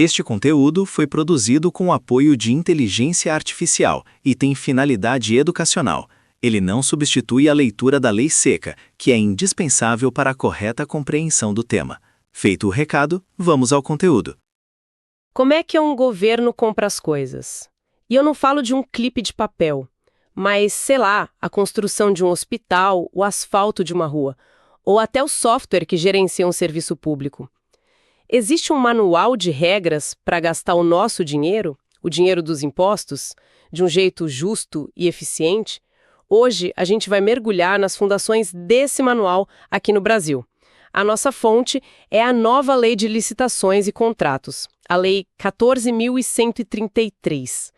Este conteúdo foi produzido com o apoio de inteligência artificial e tem finalidade educacional. Ele não substitui a leitura da lei seca, que é indispensável para a correta compreensão do tema. Feito o recado, vamos ao conteúdo. Como é que um governo compra as coisas? E eu não falo de um clipe de papel, mas, sei lá, a construção de um hospital, o asfalto de uma rua, ou até o software que gerencia um serviço público. Existe um manual de regras para gastar o nosso dinheiro, o dinheiro dos impostos, de um jeito justo e eficiente? Hoje, a gente vai mergulhar nas fundações desse manual aqui no Brasil. A nossa fonte é a nova Lei de Licitações e Contratos, a Lei 14.133.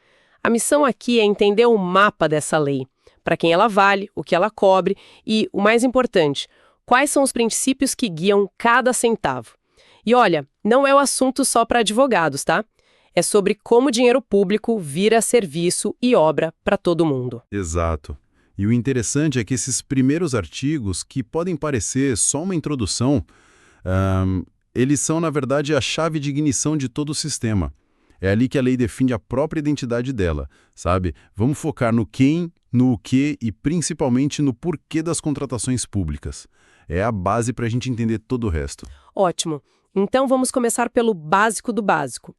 A missão aqui é entender o mapa dessa lei, para quem ela vale, o que ela cobre e, o mais importante, quais são os princípios que guiam cada centavo. E olha, não é o assunto só para advogados, tá? É sobre como o dinheiro público vira serviço e obra para todo mundo. Exato. E o interessante é que esses primeiros artigos, que podem parecer só uma introdução, eles são, na verdade, a chave de ignição de todo o sistema. É ali que a lei define a própria identidade dela, sabe? Vamos focar no quem, no o que e principalmente no porquê das contratações públicas. É a base para a gente entender todo o resto. Ótimo. Então vamos começar pelo básico do básico.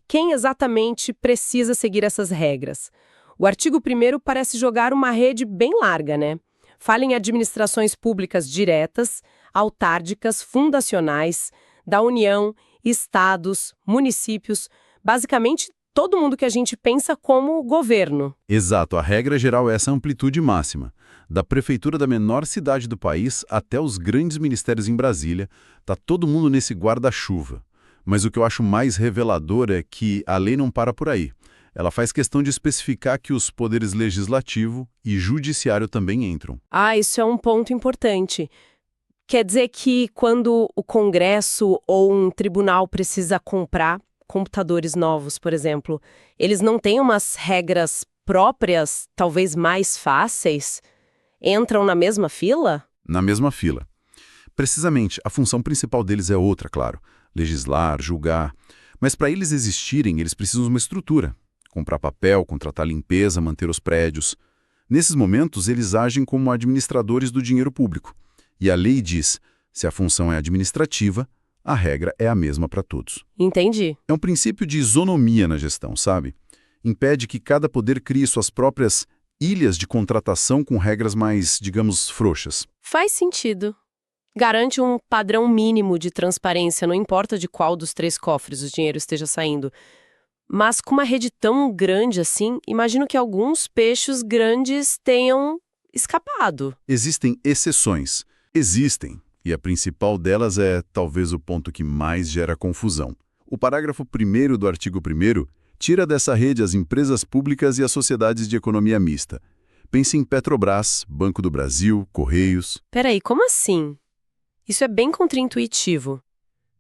Quem exatamente precisa seguir essas regras? O artigo 1º parece jogar uma rede bem larga, né? Fala em administrações públicas diretas, autárquicas, fundacionais, da União, estados, municípios, basicamente todo mundo que a gente pensa como governo. Exato, a regra geral é essa amplitude máxima. Da prefeitura da menor cidade do país até os grandes ministérios em Brasília, tá todo mundo nesse guarda-chuva. Mas o que eu acho mais revelador é que a lei não para por aí. Ela faz questão de especificar que os poderes legislativo e judiciário também entram. Isso é um ponto importante. Quer dizer que quando o Congresso ou um tribunal precisa comprar computadores novos, por exemplo, eles não têm umas regras próprias, talvez mais fáceis? Entram na mesma fila? Na mesma fila. Precisamente, a função principal deles é outra, claro. Legislar, julgar. Mas para eles existirem, eles precisam de uma estrutura. Comprar papel, contratar limpeza, manter os prédios. Nesses momentos, eles agem como administradores do dinheiro público. E a lei diz, se a função é administrativa, a regra é a mesma para todos. Entendi. É um princípio de isonomia na gestão, sabe? Impede que cada poder crie suas próprias ilhas de contratação com regras mais, digamos, frouxas. Faz sentido. Garante um padrão mínimo de transparência, não importa de qual dos 3 cofres o dinheiro esteja saindo. Mas com uma rede tão grande assim, imagino que alguns peixes grandes tenham escapado. Existem exceções. Existem. E a principal delas é, talvez, o ponto que mais gera confusão. O parágrafo 1º do artigo 1º tira dessa rede as empresas públicas e as sociedades de economia mista. Pense em Petrobras, Banco do Brasil, Correios. Peraí, como assim? Isso é bem contraintuitivo.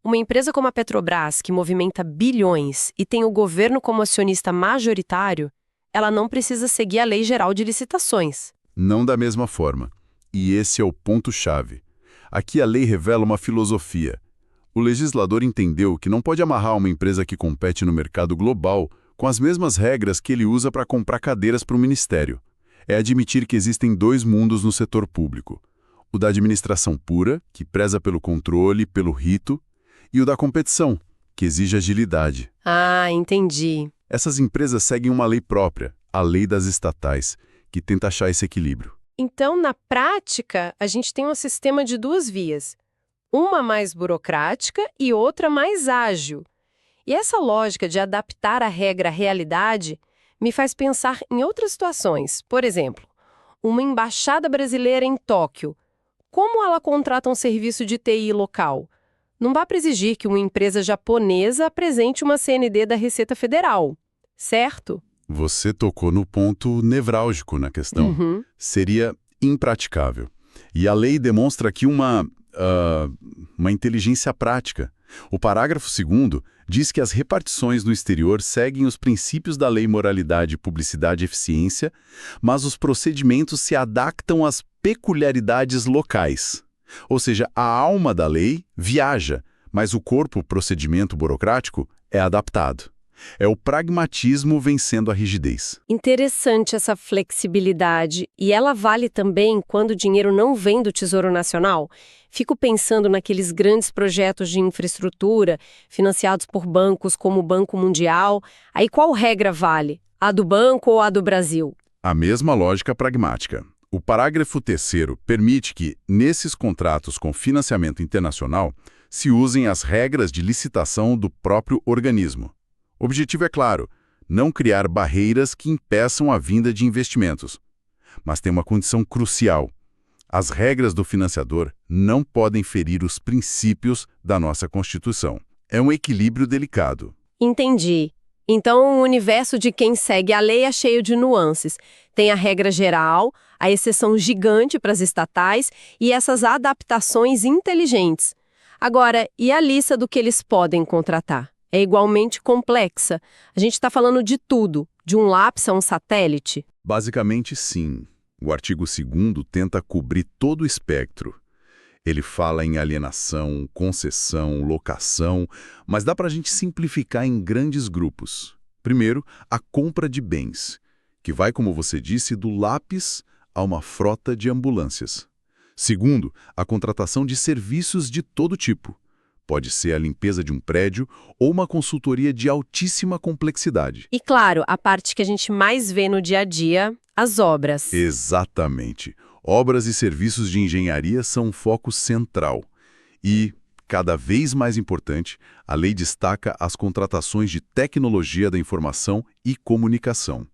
Uma empresa como a Petrobras, que movimenta bilhões e tem o governo como acionista majoritário, ela não precisa seguir a Lei Geral de Licitações. Não da mesma forma. E esse é o ponto-chave. Aqui a lei revela uma filosofia. O legislador entendeu que não pode amarrar uma empresa que compete no mercado global com as mesmas regras que ele usa para comprar cadeiras para o ministério. É admitir que existem 2 mundos no setor público. O da administração pura, que preza pelo controle, pelo rito, e o da competição, que exige agilidade. Entendi. Essas empresas seguem uma lei própria, a lei das estatais, que tenta achar esse equilíbrio. Então, na prática, a gente tem um sistema de 2 vias. Uma mais burocrática e outra mais ágil. E essa lógica de adaptar a regra à realidade me faz pensar em outras situações. Por exemplo, uma embaixada brasileira em Tóquio. Como ela contrata um serviço de TI local? Não dá para exigir que uma empresa japonesa apresente uma CND da Receita Federal, certo? Você tocou no ponto nevrálgico na questão. Seria impraticável. E a lei demonstra aqui uma inteligência prática. O parágrafo 2º diz que as repartições no exterior seguem os princípios da Lei Moralidade, Publicidade e Eficiência, mas os procedimentos se adaptam às peculiaridades locais. Ou seja, a alma da lei viaja, mas o corpo, procedimento burocrático, É adaptado. É o pragmatismo vencendo a rigidez. Interessante essa flexibilidade. E ela vale também quando o dinheiro não vem do Tesouro Nacional? Fico pensando naqueles grandes projetos de infraestrutura financiados por bancos como o Banco Mundial. Aí qual regra vale? A do banco ou a do Brasil? A mesma lógica pragmática. O parágrafo 3º permite que, nesses contratos com financiamento internacional, se usem as regras de licitação do próprio organismo. O objetivo é claro, não criar barreiras que impeçam a vinda de investimentos. Mas tem uma condição crucial. As regras do financiador não podem ferir os princípios da nossa Constituição. É um equilíbrio delicado. Entendi. Então, o universo de quem segue a lei é cheio de nuances. Tem a regra geral, a exceção gigante para as estatais e essas adaptações inteligentes. Agora, e a lista do que eles podem contratar? É igualmente complexa. A gente está falando de tudo, de um lápis a um satélite. Basicamente, sim. O artigo 2º tenta cobrir todo o espectro. Ele fala em alienação, concessão, locação, mas dá para a gente simplificar em grandes grupos. Primeiro, a compra de bens, que vai, como você disse, do lápis a uma frota de ambulâncias. Segundo, a contratação de serviços de todo tipo. Pode ser a limpeza de um prédio ou uma consultoria de altíssima complexidade. E claro, a parte que a gente mais vê no dia a dia, as obras. Exatamente. Obras e serviços de engenharia são um foco central. E, cada vez mais importante, a lei destaca as contratações de tecnologia da informação e comunicação.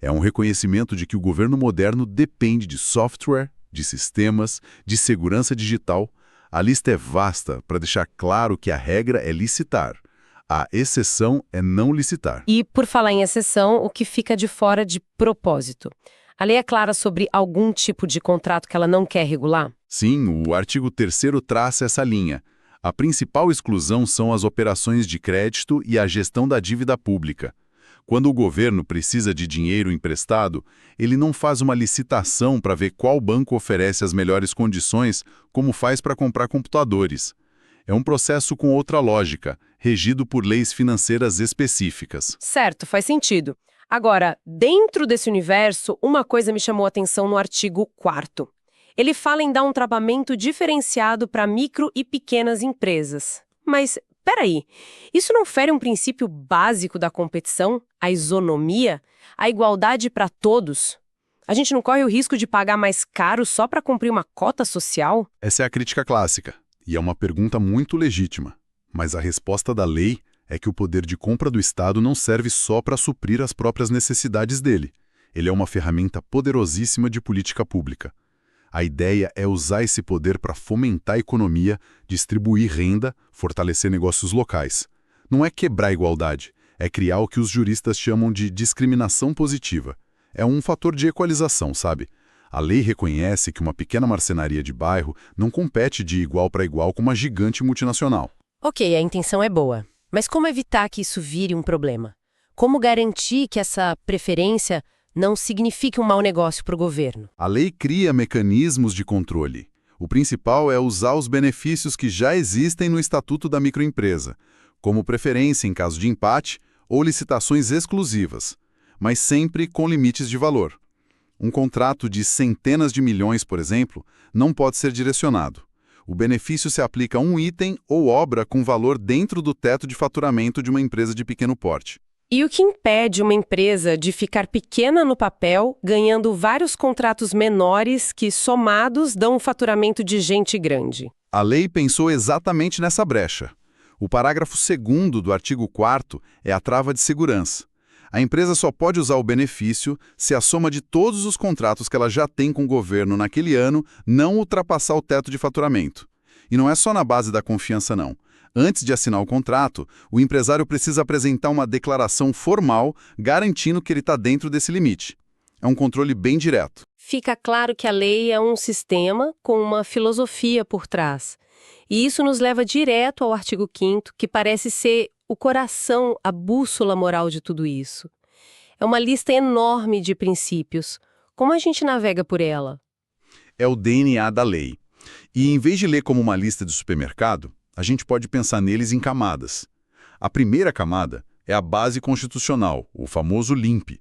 É um reconhecimento de que o governo moderno depende de software, de sistemas, de segurança digital. A lista é vasta para deixar claro que a regra é licitar. A exceção é não licitar. E, por falar em exceção, o que fica de fora de propósito? A lei é clara sobre algum tipo de contrato que ela não quer regular? Sim, o artigo 3º traça essa linha. A principal exclusão são as operações de crédito e a gestão da dívida pública. Quando o governo precisa de dinheiro emprestado, ele não faz uma licitação para ver qual banco oferece as melhores condições, como faz para comprar computadores. É um processo com outra lógica, regido por leis financeiras específicas. Certo, faz sentido. Agora, dentro desse universo, uma coisa me chamou a atenção no artigo 4º. Ele fala em dar um tratamento diferenciado para micro e pequenas empresas. Mas, peraí, isso não fere um princípio básico da competição, a isonomia, a igualdade para todos? A gente não corre o risco de pagar mais caro só para cumprir uma cota social? Essa é a crítica clássica, e é uma pergunta muito legítima. Mas a resposta da lei é que o poder de compra do Estado não serve só para suprir as próprias necessidades dele. Ele é uma ferramenta poderosíssima de política pública. A ideia é usar esse poder para fomentar a economia, distribuir renda, fortalecer negócios locais. Não é quebrar a igualdade, é criar o que os juristas chamam de discriminação positiva. É um fator de equalização, sabe? A lei reconhece que uma pequena marcenaria de bairro não compete de igual para igual com uma gigante multinacional. Ok, a intenção é boa. Mas como evitar que isso vire um problema? Como garantir que essa preferência não signifique um mau negócio para o governo? A lei cria mecanismos de controle. O principal é usar os benefícios que já existem no Estatuto da Microempresa, como preferência em caso de empate ou licitações exclusivas, mas sempre com limites de valor. Um contrato de centenas de milhões, por exemplo, não pode ser direcionado. O benefício se aplica a um item ou obra com valor dentro do teto de faturamento de uma empresa de pequeno porte. E o que impede uma empresa de ficar pequena no papel, ganhando vários contratos menores que, somados, dão um faturamento de gente grande? A lei pensou exatamente nessa brecha. O parágrafo 2º do artigo 4º é a trava de segurança. A empresa só pode usar o benefício se a soma de todos os contratos que ela já tem com o governo naquele ano não ultrapassar o teto de faturamento. E não é só na base da confiança, não. Antes de assinar o contrato, o empresário precisa apresentar uma declaração formal garantindo que ele está dentro desse limite. É um controle bem direto. Fica claro que a lei é um sistema com uma filosofia por trás. E isso nos leva direto ao artigo 5º, que parece ser o coração, a bússola moral de tudo isso. É uma lista enorme de princípios. Como a gente navega por ela? É o DNA da lei. E em vez de ler como uma lista de supermercado, a gente pode pensar neles em camadas. A primeira camada é a base constitucional, o famoso LIMP.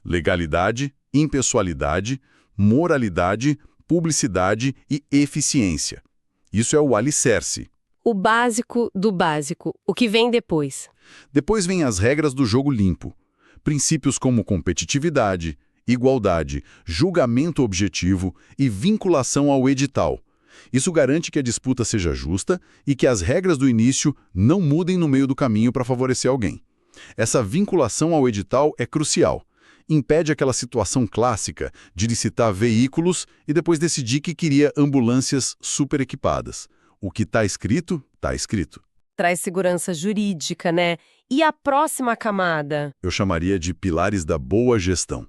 Legalidade, impessoalidade, moralidade, publicidade e eficiência. Isso é o alicerce. O básico do básico, o que vem depois. Depois vêm as regras do jogo limpo. Princípios como competitividade, igualdade, julgamento objetivo e vinculação ao edital. Isso garante que a disputa seja justa e que as regras do início não mudem no meio do caminho para favorecer alguém. Essa vinculação ao edital é crucial. Impede aquela situação clássica de licitar veículos e depois decidir que queria ambulâncias super equipadas. O que está escrito, está escrito. Traz segurança jurídica, né? E a próxima camada? Eu chamaria de pilares da boa gestão.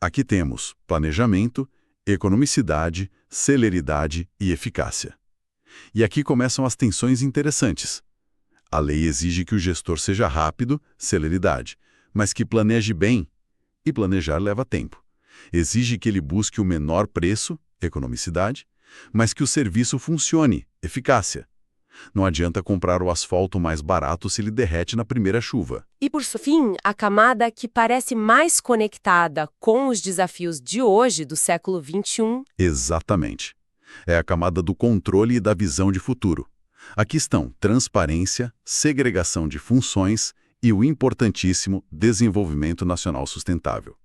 Aqui temos planejamento, economicidade, celeridade e eficácia. E aqui começam as tensões interessantes. A lei exige que o gestor seja rápido, celeridade, mas que planeje bem, e planejar leva tempo. Exige que ele busque o menor preço, economicidade, mas que o serviço funcione, eficácia. Não adianta comprar o asfalto mais barato se ele derrete na primeira chuva. E por fim, a camada que parece mais conectada com os desafios de hoje, do século XXI. Exatamente. É a camada do controle e da visão de futuro. Aqui estão transparência, segregação de funções e o importantíssimo desenvolvimento nacional sustentável.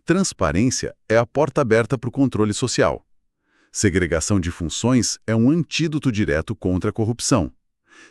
Transparência é a porta aberta para o controle social. Segregação de funções é um antídoto direto contra a corrupção.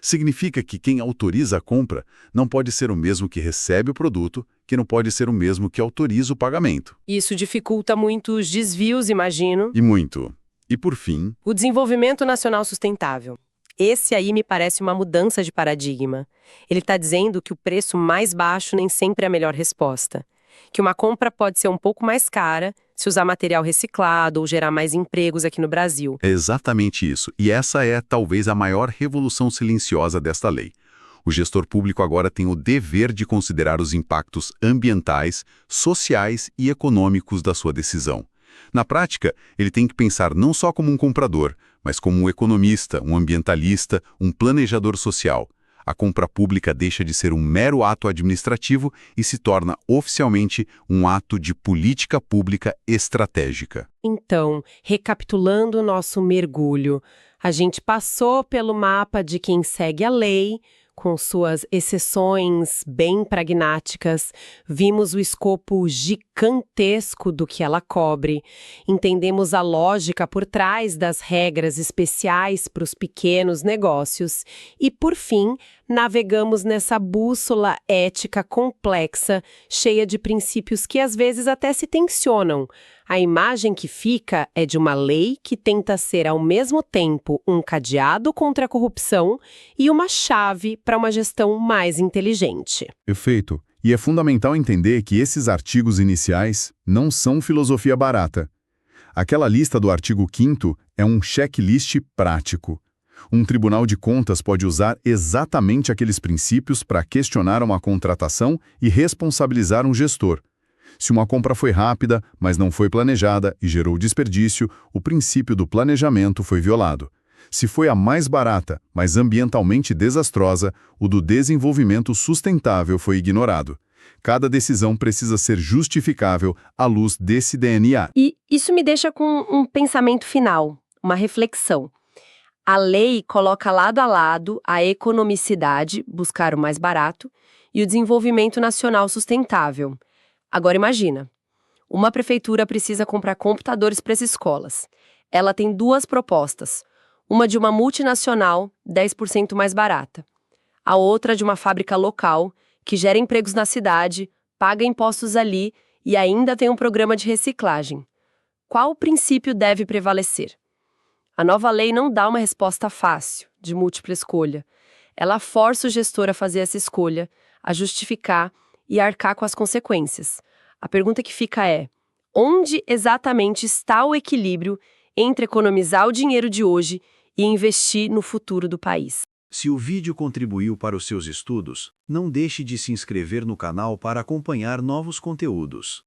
Significa que quem autoriza a compra não pode ser o mesmo que recebe o produto, que não pode ser o mesmo que autoriza o pagamento. Isso dificulta muito os desvios, imagino. E muito. E por fim, O desenvolvimento nacional sustentável. Esse aí me parece uma mudança de paradigma. Ele está dizendo que o preço mais baixo nem sempre é a melhor resposta. Que uma compra pode ser um pouco mais cara se usar material reciclado ou gerar mais empregos aqui no Brasil. é exatamente isso. E essa é talvez a maior revolução silenciosa desta lei. O gestor público agora tem o dever de considerar os impactos ambientais, sociais e econômicos da sua decisão. Na prática, ele tem que pensar não só como um comprador, mas como um economista, um ambientalista, um planejador social. A compra pública deixa de ser um mero ato administrativo e se torna oficialmente um ato de política pública estratégica. Então, recapitulando o nosso mergulho, a gente passou pelo mapa de quem segue a lei, com suas exceções bem pragmáticas, vimos o escopo gigantesco do que ela cobre, entendemos a lógica por trás das regras especiais para os pequenos negócios e, por fim, navegamos nessa bússola ética complexa, cheia de princípios que às vezes até se tensionam. A imagem que fica é de uma lei que tenta ser ao mesmo tempo um cadeado contra a corrupção e uma chave para uma gestão mais inteligente. Perfeito. E é fundamental entender que esses artigos iniciais não são filosofia barata. Aquela lista do artigo 5º é um checklist prático. Um tribunal de contas pode usar exatamente aqueles princípios para questionar uma contratação e responsabilizar um gestor. Se uma compra foi rápida, mas não foi planejada e gerou desperdício, o princípio do planejamento foi violado. Se foi a mais barata, mas ambientalmente desastrosa, o do desenvolvimento sustentável foi ignorado. Cada decisão precisa ser justificável à luz desse DNA. E isso me deixa com um pensamento final, uma reflexão. A lei coloca lado a lado a economicidade, buscar o mais barato, e o desenvolvimento nacional sustentável. Agora imagina, uma prefeitura precisa comprar computadores para as escolas. Ela tem duas propostas, uma de uma multinacional, 10% mais barata. A outra de uma fábrica local, que gera empregos na cidade, paga impostos ali e ainda tem um programa de reciclagem. Qual princípio deve prevalecer? A nova lei não dá uma resposta fácil, de múltipla escolha. Ela força o gestor a fazer essa escolha, a justificar e arcar com as consequências. A pergunta que fica é: onde exatamente está o equilíbrio entre economizar o dinheiro de hoje e investir no futuro do país? Se o vídeo contribuiu para os seus estudos, não deixe de se inscrever no canal para acompanhar novos conteúdos.